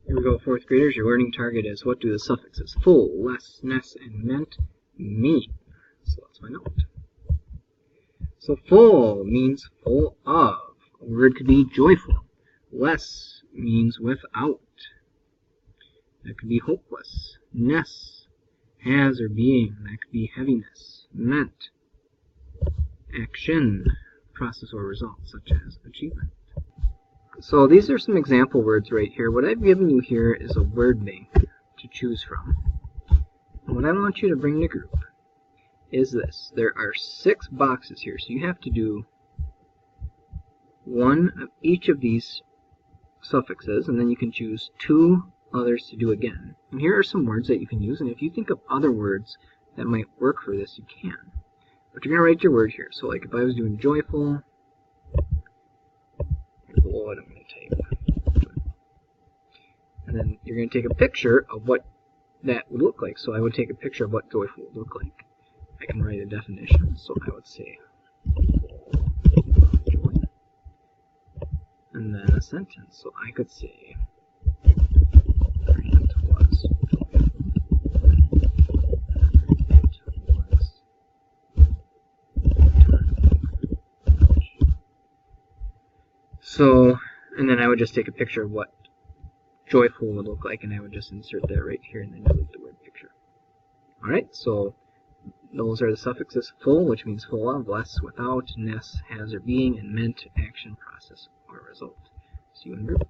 Here we go, fourth graders. Your learning target is, what do the suffixes full, less, ness, and meant mean? So that's my note. So full means full of. A word could be joyful. Less means without. That could be hopeless. Ness, has or being. That could be heaviness. Meant, action, process or result, such as achievement. So these are some example words right here. What I've given you here is a word bank to choose from. And what I want you to bring to group is this. There are 6 boxes here, so you have to do one of each of these suffixes, and then you can choose 2 others to do again. And here are some words that you can use, and if you think of other words that might work for this, you can. But you're going to write your word here. So like if I was doing joyful, below it I'm going to type. And then you're going to take a picture of what that would look like. So I would take a picture of what joyful would look like. I can write a definition. So I would say joy. And then a sentence. So I could say Grant was joyful. So, and then I would just take a picture of what joyful would look like, and I would just insert that right here and then delete the word picture. Alright, so those are the suffixes full, which means full of, less, without, ness, has or being, and meant, action, process, or result. See you in group.